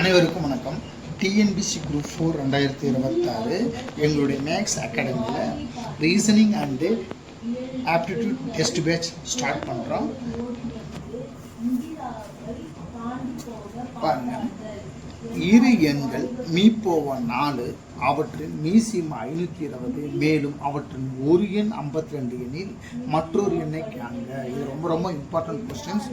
அனைவருக்கும் வணக்கம். TNPSC group 4 2026 எங்களுடைய மேக்ஸ் அகாடமியில் reasoning and aptitude test batch start பண்ணுறோம். பாருங்க, இரு எண்கள் மீப்போவா 4 அவற்றின் மீசிம் 520 மேலும் அவற்றின் ஒரு எண் 52 எண்ணில் மற்றொரு எண்ணை காண்க. இது ரொம்ப இம்பார்ட்டன்ட் கொஸ்டின்ஸ்.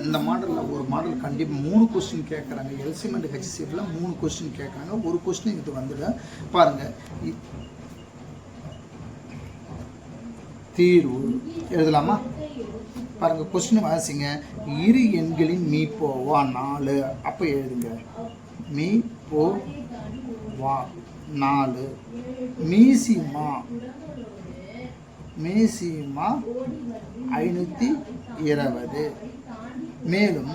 இந்த மாடலில் ஒரு மாடல் கண்டிப்பாக 3 கொஸ்டின் கேட்குறாங்க. எல்சிஎம் அண்ட் ஹெச்சிஎஃப்ல 3 கொஸ்டின் கேட்குறாங்க. ஒரு கொஸ்டின் இது வந்துடு பாருங்க. தீர்வு எழுதலாமா? பாருங்க, கொஸ்டின் வாசிங்க. இரு எண்களின் மீப்போவா 4 அப்போ எழுதுங்க. மீப்போவா 4 மீசிமா 520 மேலும்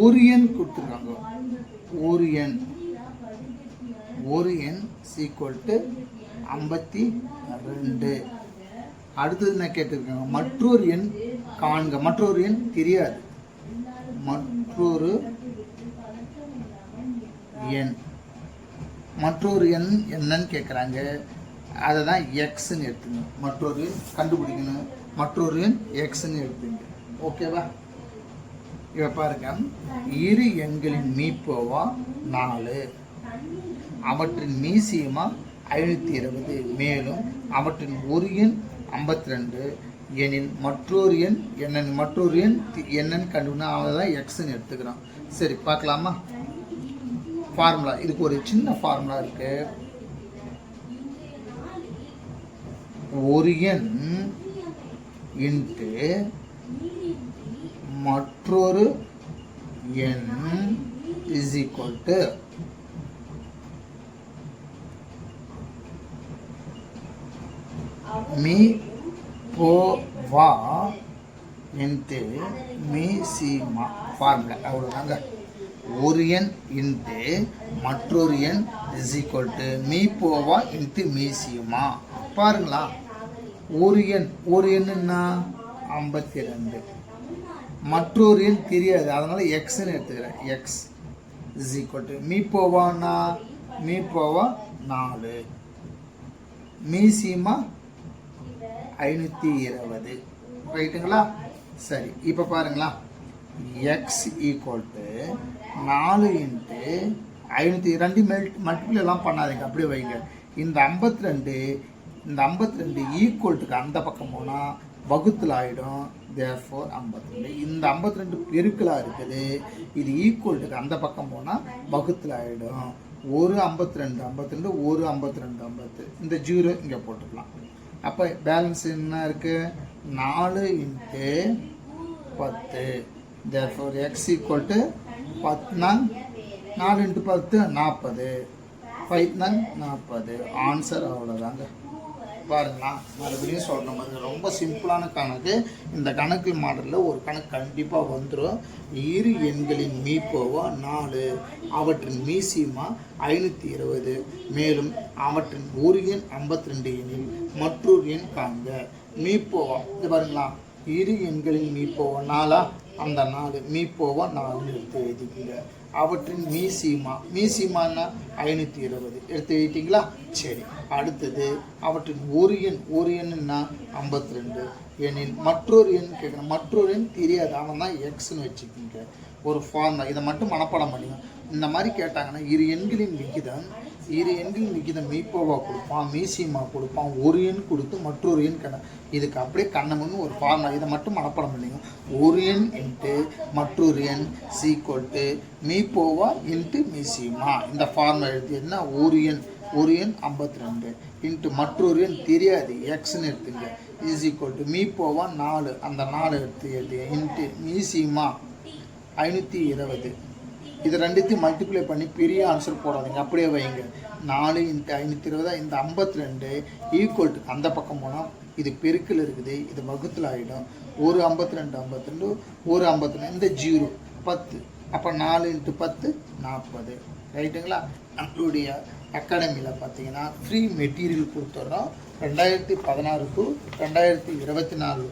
ஒரு எண் கொடுத்துருக்காங்க. ஒரு எண் ஈக்குவல் டு 52. அடுத்தது என்ன கேட்டிருக்காங்க? மற்றொரு எண் காண்க. மற்றொரு எண் தெரியாது. மற்றொரு எண் என்னன்னு கேட்குறாங்க. அதை தான் எக்ஸ்ன்னு எடுத்துங்க. மற்றொரு எண் கண்டுபிடிக்கணும். மற்றொரு எண் எக்ஸ்ன்னு எடுத்துங்க. ஓகேவா? இவ பாருங்க, இரு எண்களின் மீப்போவா 4 அவற்றின் மீசியமா 520 மேலும் அவற்றின் ஒரு எண் 52 எனில் மற்றொரு எண் என்னன்னு கண்டுபிடினா அதை தான் எக்ஸ்ன்னு எடுத்துக்கிறோம். சரி, பார்க்கலாமா? ஃபார்முலா, இதுக்கு ஒரு சின்ன ஃபார்முலா இருக்கு. ஒரு எண் இன்ட்டு மற்றொரு எண் இஸ் ஈக்குவல் டு மீ போவா இன்ட்டு மீசிமா. ஃபார்முலா அவ்வளோதாங்க. ஒரு எண் இன்ட்டு மற்றொரு எண் இஸ் ஈக்குவல் டு மீப்போவா இன்ட்டு மீசியமா. பாருங்களா, ஒரு எண்ணுன்னா 52. மற்றொரு எண் தெரியாது, அதனால எக்ஸ்ன்னு எடுத்துக்கிறேன். எக்ஸ் இஸ் ஈக்குவல் டு மீப்போவானா மீப்போவா 4 மீசியமா 520. ரைட்டுங்களா? சரி, இப்போ பாருங்களா, X equal to 4 into 502 multiple எல்லாம் பண்ணாதீங்க, அப்படியே வைங்க. இந்த 52 ஈக்குவல்ட்டுக்கு அந்த பக்கம் போனால் வகுத்தில் ஆகிடும். தேர்ஃபோர் 52. இந்த 52 பெருக்கலாக இருக்குது. இது ஈக்குவல்ட்டுக்கு அந்த பக்கம் போனால் வகுத்தில் ஆகிடும். ஒரு 52 ஒரு 52 இந்த 0 இங்கே போட்டுக்கலாம். அப்போ பேலன்ஸ் என்ன இருக்குது? 4 into 10. therefore x equal to 10 4 into 10 40 5 40. Answer அவ்வளோதாங்க. பாருங்களா, மறுபடியும் சொல்கிற மாதிரி ரொம்ப சிம்பிளான கணக்கு. இந்த கணக்கு மாடலில் ஒரு கணக்கு கண்டிப்பாக வந்துடும். இரு எண்களின் மீப்போவா 4 அவற்றின் மீசியமா 520 மேலும் அவற்றின் ஒரு எண் 52 எண்ணில் மற்றொரு எண் காண்க. மீப்போவா இது பாருங்களா, இரு எண்களின் மீப்போவா 4 அந்த 4 மீப்போவா 4 எடுத்து எழுதிக்கிங்க. அவற்றின் மீசிமான்னா 520 எடுத்து எழுதிட்டீங்களா? சரி, அடுத்தது அவற்றின் ஒரு எண்ணுன்னா 52 எண்ணில் மற்றொரு எண் கேட்கணும். மற்றொரு எண் தெரியாது, அவன் தான் எக்ஸ்ன்னு வச்சுக்கிங்க. ஒரு ஃபார்முலா, இதை மட்டும் மனப்பாடம் பண்ணிங்க. இந்த மாதிரி கேட்டாங்கன்னா இரு எண்களின் விகிதம் மீப்போவா கொடுப்பான், மீசியமா கொடுப்பான், ஒரு எண் கொடுத்து மற்றொரு எண் இதுக்கு அப்படியே கண்ணமுன்னு ஒரு ஃபார்முலா, இதை மட்டும் மனப்பாடம் பண்ணிங்க. ஒரு எண் இன்ட்டு மற்றொரு எண் சீக்வல் டு மீப்போவா இன்ட்டு மீசியமா. இந்த ஃபார்முலா எழுதினா ஒரு எண் 52 இன்ட்டு மற்றொரு எண் தெரியாது எக்ஸ்ன்னு எடுத்துங்க இஸ் ஈக்குவல் டு மீப்போவா 4 அந்த 4 எடுத்து எழுதி இன்ட்டு மீசியமா 520. இது ரெண்டுத்தையும் மல்டிப்ளை பண்ணி பெரிய ஆன்சர் போடாதீங்க, அப்படியே வைங்க. 4 இன்ட்டு 520. இந்த 52 ஈக்குவல் டு அந்த பக்கம் போனால் இது பெருக்கில் இருக்குது, இது வகுத்தில் ஆகிடும். ஒரு 52 ஒரு 52 இந்த 0 10. அப்போ 4 இன்ட்டு 10 40. ரைட்டுங்களா? நம்மளுடைய அகாடமியில் பார்த்தீங்கன்னா ஃப்ரீ மெட்டீரியல் கொடுத்துட்றோம். 2016 to 2024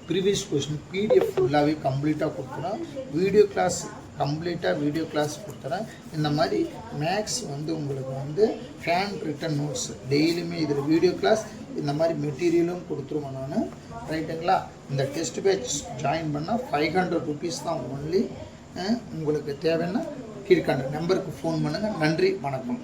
ப்ரீவியஸ் கொஸ்டின் பிடிஎஃப் ஃபுல்லாகவே கம்ப்ளீட்டாக கொடுத்துறோம். வீடியோ கிளாஸ் கம்ப்ளீட்டாக வீடியோ கிளாஸ் கொடுத்துறேன். இந்த மாதிரி மேக்ஸ் வந்து உங்களுக்கு வந்து ஹேண்ட் ரிட்டன் நோட்ஸ் டெய்லியுமே இதில் வீடியோ கிளாஸ் இந்த மாதிரி மெட்டீரியலும் கொடுத்துருவேன் நான். ரைட்டுங்களா? இந்த டெஸ்ட் பேட்ச் ஜாயின் பண்ணால் 500 ருபீஸ் தான் ஒன்லி. உங்களுக்கு தேவைன்னா கீழ்காண்ட நம்பருக்கு ஃபோன் பண்ணுங்கள். நன்றி, வணக்கம்.